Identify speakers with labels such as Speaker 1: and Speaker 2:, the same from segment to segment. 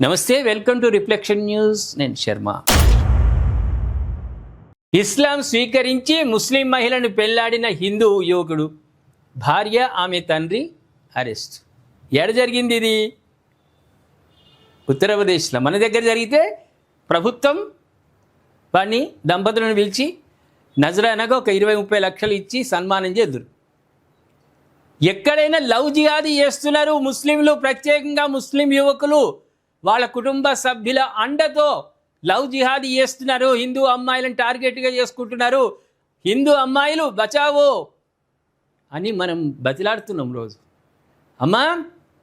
Speaker 1: నమస్తే, welcome to reflection news. నేను శర్మ. ఇస్లాం స్వీకరించి ముస్లిం మహిళను పెళ్లాడిన హిందూ యువకుడు భార్య ఆమె తండ్రి అరెస్ట్. ఎక్కడ జరిగింది ఇది? ఉత్తరప్రదేశ్లో. మన దగ్గర జరిగితే ప్రభుత్వం వాడిని దంపతులను పిలిచి నజరానగా ఒక 20-30 లక్షలు ఇచ్చి సన్మానం చేద్దురు. ఎక్కడైనా లవ్ జిహాదీ చేస్తున్నారు ముస్లింలు, ప్రత్యేకంగా ముస్లిం యువకులు వాళ్ళ కుటుంబ సభ్యుల అండతో లవ్ జిహాదీ చేస్తున్నారు. హిందూ అమ్మాయిలను టార్గెట్గా చేసుకుంటున్నారు. హిందూ అమ్మాయిలు బచావో అని మనం బతిలాడుతున్నాం రోజు. అమ్మా,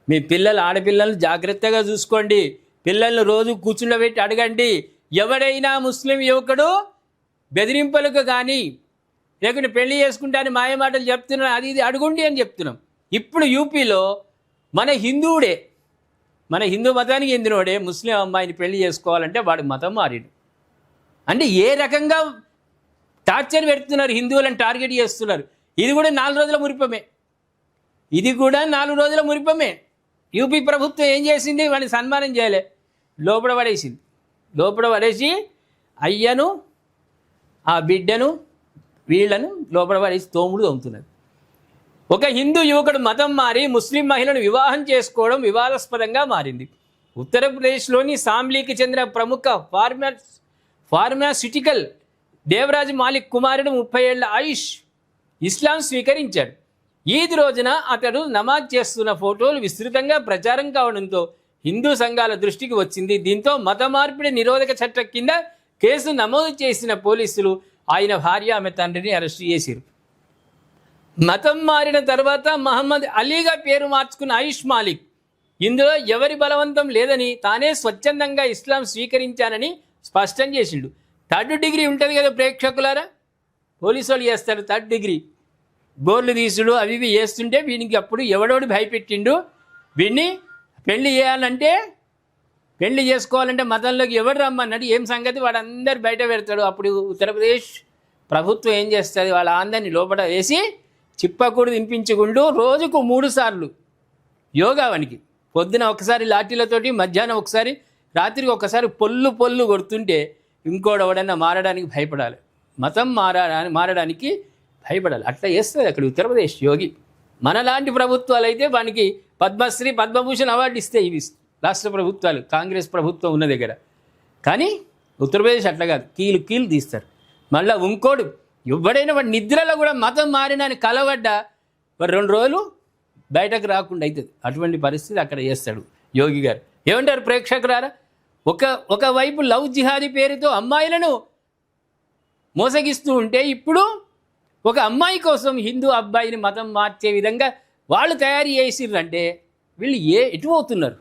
Speaker 1: మీ పిల్లలు ఆడపిల్లలు జాగ్రత్తగా చూసుకోండి. పిల్లలను రోజు కూర్చుండబెట్టి అడగండి. ఎవడైనా ముస్లిం యువకుడు బెదిరింపులకు కానీ లేకుంటే పెళ్లి చేసుకుంటానని మాయమాటలు చెప్తున్నాను, అది ఇది అడుగుండి అని చెప్తున్నాం. ఇప్పుడు యూపీలో మన హిందువుడే, మన హిందూ మతానికి చెందినోడే ముస్లిం అమ్మాయిని పెళ్లి చేసుకోవాలంటే వాడు మతం మారిడు. అంటే ఏ రకంగా టార్చర్ పెడుతున్నారు, హిందువులను టార్గెట్ చేస్తున్నారు. ఇది కూడా 4 రోజుల మురిపమే. ఇది కూడా 4 రోజుల మురిపమే. యూపీ ప్రభుత్వం ఏం చేసింది? వాడిని సన్మానం చేయలే, లోపల పడేసింది. లోపల పడేసి అయ్యను ఆ బిడ్డను వీళ్లను లోపల పడేసి తోముడు తోముతున్నది. ఒక హిందూ యువకుడు మతం మారి ముస్లిం మహిళను వివాహం చేసుకోవడం వివాదాస్పదంగా మారింది. ఉత్తరప్రదేశ్లోని సామ్లీకి చెందిన ప్రముఖ ఫార్మాస్యూటికల్ దేవరాజ్ మాలిక్ కుమారుడు 30 ఏళ్ల ఆయుష్ ఇస్లాం స్వీకరించాడు. ఈద్ రోజున అతడు నమాజ్ చేస్తున్న ఫోటోలు విస్తృతంగా ప్రచారం కావడంతో హిందూ సంఘాల దృష్టికి వచ్చింది. దీంతో మత మార్పిడి నిరోధక చట్టం కింద కేసు నమోదు చేసిన పోలీసులు ఆయన భార్య ఆమె తండ్రిని అరెస్టు చేశారు. మతం మారిన తర్వాత మహమ్మద్ అలీగా పేరు మార్చుకున్న ఆయుష్ మాలిక్ ఇందులో ఎవరి బలవంతం లేదని, తానే స్వచ్ఛందంగా ఇస్లాం స్వీకరించానని స్పష్టం చేసిండు. 3rd డిగ్రీ ఉంటుంది కదా ప్రేక్షకులారా, పోలీసు వాళ్ళు చేస్తారు 3rd డిగ్రీ. బోర్లు తీసుడు అవి ఇవి చేస్తుంటే వీనికి అప్పుడు ఎవడోడు భయపెట్టిండు. వీడిని పెళ్లి చేయాలంటే, పెళ్లి చేసుకోవాలంటే మతంలోకి ఎవడు రమ్మన్నాడు, ఏం సంగతి వాడందరు బయట పెడతాడు. అప్పుడు ఉత్తరప్రదేశ్ ప్రభుత్వం ఏం చేస్తుంది, వాళ్ళ అందరినీ లోపల వేసి చిప్పకూడు తినిపించుకుంటూ రోజుకు 3 సార్లు యోగా. వానికి పొద్దున ఒకసారి లాఠీలతోటి, మధ్యాహ్నం ఒకసారి, రాత్రికి ఒకసారి పొల్లు కొడుతుంటే ఇంకోటి ఎవడన్నా మారడానికి భయపడాలి, మతం మారడానికి భయపడాలి. అట్లా చేస్తుంది అక్కడ ఉత్తరప్రదేశ్ యోగి. మనలాంటి ప్రభుత్వాలు అయితే వానికి పద్మశ్రీ పద్మభూషణ్ అవార్డు ఇస్తే ఇవి రాష్ట్ర ప్రభుత్వాలు, కాంగ్రెస్ ప్రభుత్వం ఉన్న దగ్గర. కానీ ఉత్తరప్రదేశ్ అట్లా కాదు, కీలు తీస్తారు. మళ్ళీ ఇంకోడు ఎవడైనా వాడు నిద్రలో కూడా మతం మారినని కలవడ్డా వాడు 2 రోజులు బయటకు రాకుండా అవుతుంది. అటువంటి పరిస్థితి అక్కడ చేస్తాడు యోగి గారు. ఏమంటారు ప్రేక్షకులారా? ఒకవైపు లవ్ జిహాదీ పేరుతో అమ్మాయిలను మోసగిస్తూ ఉంటే, ఇప్పుడు ఒక అమ్మాయి కోసం హిందూ అబ్బాయిని మతం మార్చే విధంగా వాళ్ళు తయారు చేసిర్రంటే వీళ్ళు ఎటు పోతున్నారు?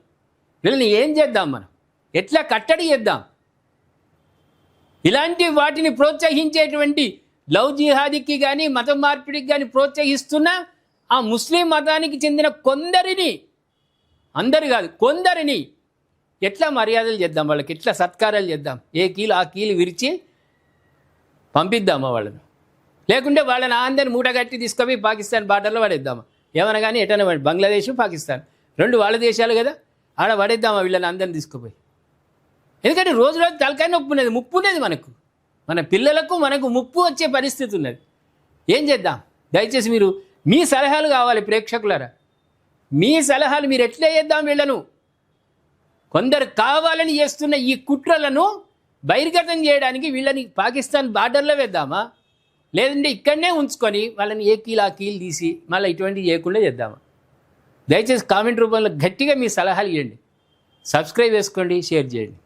Speaker 1: వీళ్ళని ఏం చేద్దాం? మనం ఎట్లా కట్టడి చేద్దాం? ఇలాంటి వాటిని ప్రోత్సహించేటువంటి లవ్ జిహాదీకి కానీ మతం మార్పిడికి కానీ ప్రోత్సహిస్తున్న ఆ ముస్లిం మతానికి చెందిన కొందరిని, అందరు కాదు కొందరిని ఎట్లా మర్యాదలు చేద్దాం, వాళ్ళకి ఎట్లా సత్కారాలు చేద్దాం? ఏ కీలు ఆ కీలు విరిచి పంపిద్దామా వాళ్ళను? లేకుంటే వాళ్ళని అందరిని మూటగట్టి తీసుకొని పాకిస్తాన్ బార్డర్లో పడేద్దామా? ఏమన్నా కానీ ఎటన్నా బంగ్లాదేశ్ పాకిస్తాన్ 2 వాళ్ళ దేశాలు కదా, ఆడ పడేద్దామా వీళ్ళని అందరిని తీసుకుపోయి? ఎందుకంటే రోజు తలకాయ నొప్పి ఉన్నది, ముప్పు ఉన్నది మనకు, మన పిల్లలకు మనకు ముప్పు వచ్చే పరిస్థితి ఉన్నది. ఏం చేద్దాం? దయచేసి మీరు మీ సలహాలు కావాలి ప్రేక్షకులారా. మీ సలహాలు, మీరు ఎట్లా చేద్దాం వీళ్ళను? కొందరు కావాలని చేస్తున్న ఈ కుట్రలను బహిర్గతం చేయడానికి వీళ్ళని పాకిస్తాన్ బార్డర్లో వేద్దామా? లేదంటే ఇక్కడనే ఉంచుకొని వాళ్ళని ఏ కీలు ఆ కీలు తీసి మళ్ళీ ఇటువంటివి చేయకుండా చేద్దామా? దయచేసి కామెంట్ రూపంలో గట్టిగా మీ సలహాలు ఇవ్వండి. సబ్స్క్రైబ్ చేసుకోండి, షేర్ చేయండి.